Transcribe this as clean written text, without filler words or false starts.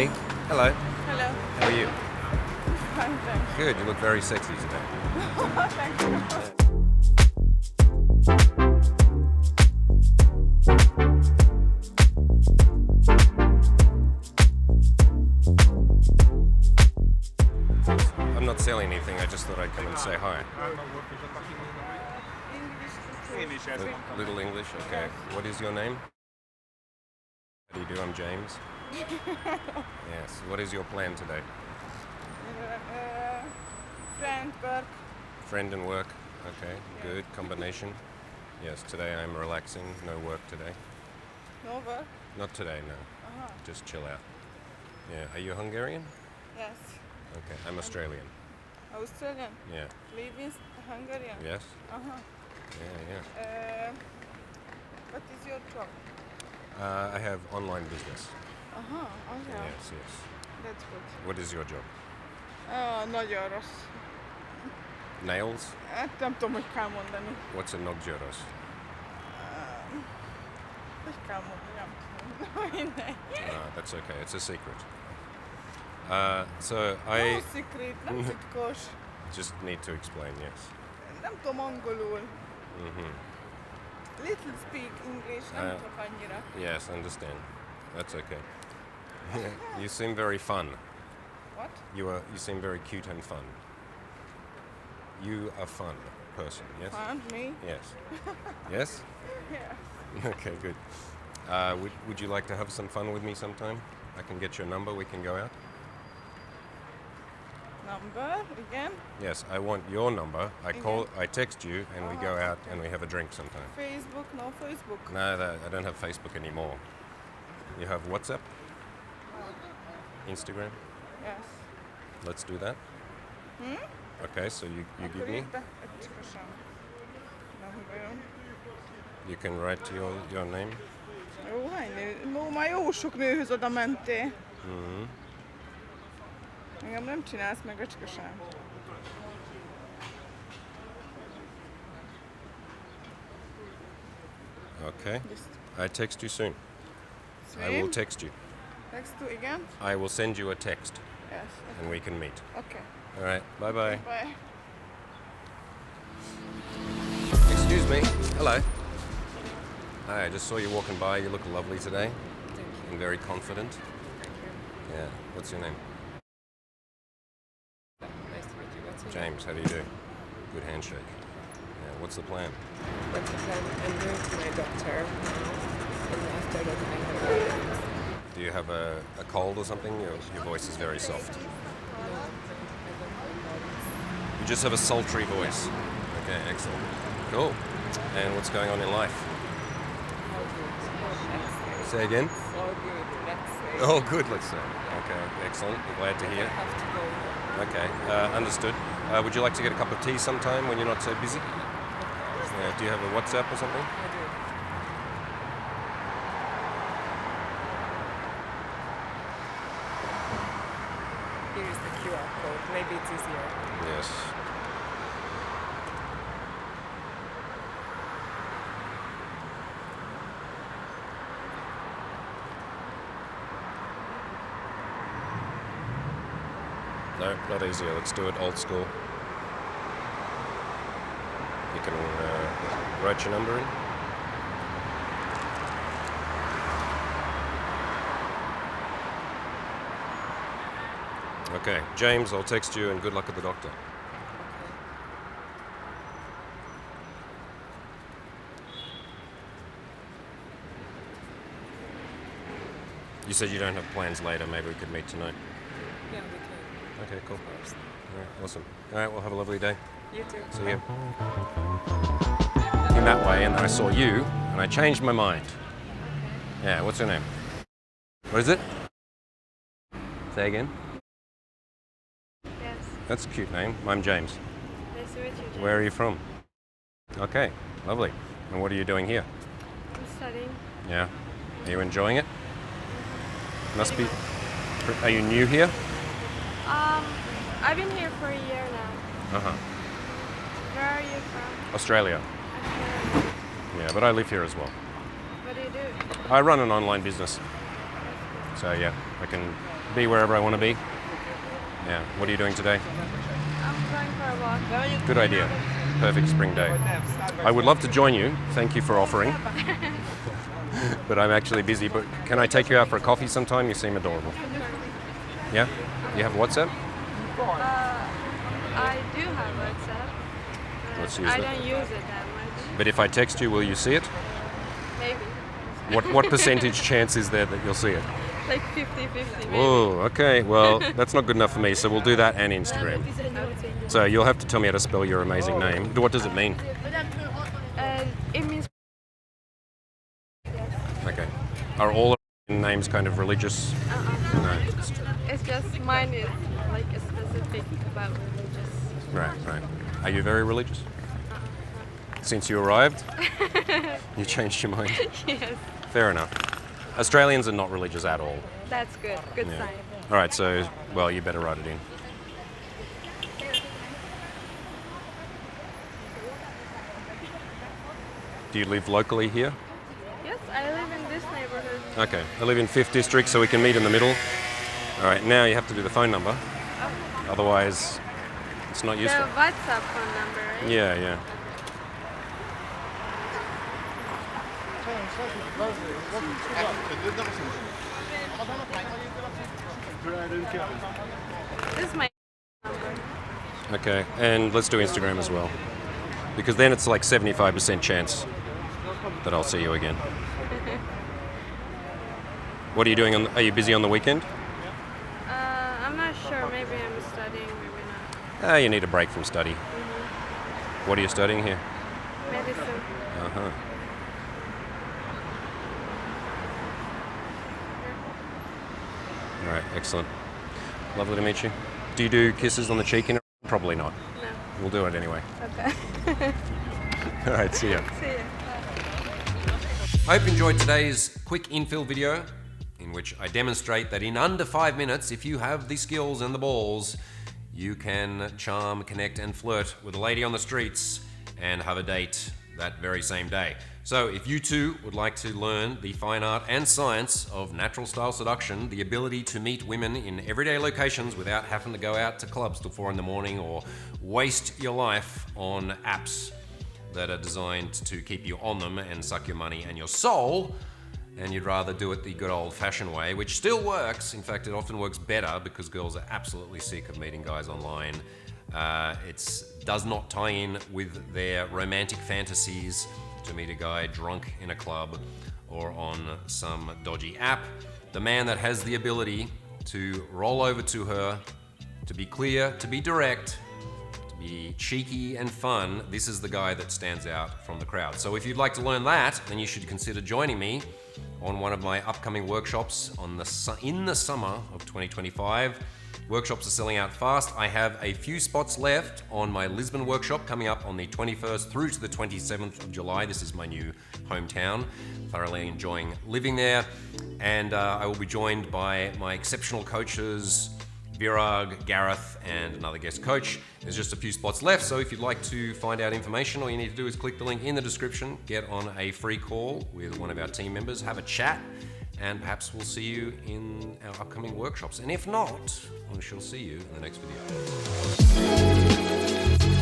me. Hello. Hello. How are you? Fine, thanks. Good. You look very sexy today. Thank you. I'm not selling anything. I just thought I'd come and say hi. English. Little English. Okay. What is your name? How do you do? I'm James. Yes. What is your plan today? Friend, work. Friend and work. Okay. Good combination. Yes. Today I'm relaxing. No work today. No work. Not today. No. Just chill out. Yeah. Are you Hungarian? Yes. Okay. I'm Australian. Australian. Yeah. Live in Hungarian. Yes. Uh-huh. Yeah. What is your job? I have online business. Okay. Yes. Yes. That's good. What is your job? Nagyon rossz. Nails? Hát nem tudom, hogy kell mondani. What's a nogjoros? Hogy kell mondani, nem tudom. Mindegy. That's okay. It's a secret. So No I secret, nem titkos. just need to explain. Yes. Nem tudom angolul. Mm-hmm. Little speak English, nem tudok annyira. Yes, understand. That's okay. You seem very fun. What? You seem very cute and fun. You are fun person. Yes. Fun, me? Yes. Yes. Yeah. Okay. Good. Would you like to have some fun with me sometime? I can get your number. We can go out. Number, again? Yes, I want your number. I text you, and we go out and we have a drink sometime. Facebook, no Facebook. No, I don't have Facebook anymore. You have WhatsApp? Instagram? Yes. Let's do that. Okay, so you give me. You can write your name. Jó, hány nő? Ó, már jó sok nőhöz oda mentél. Engem nem csinálsz meg, öcska sem. Okay. Just I text you soon. I will text you. Text to again? I will send you a text, Yes. and we can meet. Okay. All right. Bye bye. Bye. Excuse me. Hello. Hi. I just saw you walking by. You look lovely today. Thank you. And very confident. Yeah. What's your name? Nice to meet you. What's your James. How do you do? Good handshake. Yeah. What's the plan? name? What's the plan? I'm going to my doctor now, and after that I have a Do you have a cold or something? Your voice is very soft. no, I don't have You just have a sultry voice. Okay, excellent. Cool. And what's going on in life? how good. Let's say. Say again? So good. Let's say. Oh, good, let's say. Okay, excellent. Glad to I hear. have to go now. Okay, understood. Would you like to get a cup of tea sometime when you're not so busy? Do you have a WhatsApp or something? I do. Here is the QR code. Maybe it's easier. Yes. No, not easier. Let's do it old school. You can write your number in. Okay, James, I'll text you and good luck at the doctor. You said you don't have plans later. Maybe we could meet tonight. Yeah, we can. Okay, cool. Of course. All right, awesome. All right, well, have a lovely day. You too. See you. In that way, and then I saw you, and I changed my mind. Yeah, what's your name? What is it? Say again. Yes, That's a cute name. I'm James. nice to meet you, James. Where are you from? Okay, lovely. And what are you doing here? I'm studying. Yeah. Are you enjoying it? Must be. Pretty Are you new here? I've been here for a year now. Uh huh. Where are you from? Australia. Australia. Yeah, but I live here as well. What do you do? I run an online business. So yeah. I can be wherever I want to be. Yeah. What are you doing today? I'm going for a walk. Good idea. Perfect spring day. I would love to join you. Thank you for offering. But I'm actually busy. But can I take you out for a coffee sometime? You seem adorable. Yeah? You have WhatsApp? I do have WhatsApp. But Let's use I that. don't use it that much. But if I text you, will you see it? Maybe. What percentage chance is there that you'll see it? Like 50-50 maybe. Oh, okay. Well, that's not good enough for me, so we'll do that and Instagram. Okay. So you'll have to tell me how to spell your amazing name. What does it mean? It means Okay. Are all names kind of religious? No. it's just mine is like a specific about religious. Right. Are you very religious? Since you arrived? You changed your mind? Yes. Fair enough. Australians are not religious at all. That's good. Good Yeah. sign. All right, so, well, you better write it in. Do you live locally here? Yes, I live in this neighborhood. Okay, I live in 5th District, so we can meet in the middle. All right, now you have to do the phone number. Otherwise, it's not The useful. WhatsApp phone number, right? Yeah. This is my number. Okay, and let's do Instagram as well. Because then it's like 75% chance that I'll see you again. What are you doing? Are you busy on the weekend? I'm not sure. Maybe I'm studying, maybe not. You need a break from study. What are you studying here? Medicine. Uh-huh. All right, excellent. Lovely to meet you. Do you do kisses on the cheek? Probably not. No. We'll do it anyway. Okay. All right, see ya. See ya. I hope you enjoyed today's quick infill video in which I demonstrate that in under 5 minutes, if you have the skills and the balls, you can charm, connect and flirt with a lady on the streets and have a date that very same day. So if you too would like to learn the fine art and science of natural style seduction, the ability to meet women in everyday locations without having to go out to clubs till 4 a.m. or waste your life on apps that are designed to keep you on them and suck your money and your soul, and you'd rather do it the good old-fashioned way, which still works. In fact, it often works better because girls are absolutely sick of meeting guys online. It does not tie in with their romantic fantasies to meet a guy drunk in a club or on some dodgy app. The man that has the ability to roll over to her, to be clear, to be direct, be cheeky and fun, this is the guy that stands out from the crowd. So if you'd like to learn that, then you should consider joining me on one of my upcoming workshops in the summer of 2025. Workshops are selling out fast. I have a few spots left on my Lisbon workshop coming up on the 21st through to the 27th of July. This is my new hometown. Thoroughly enjoying living there. And I will be joined by my exceptional coaches, Virag, Gareth, and another guest coach. There's just a few spots left, so if you'd like to find out information, all you need to do is click the link in the description, get on a free call with one of our team members, have a chat, and perhaps we'll see you in our upcoming workshops. And if not, I shall see you in the next video.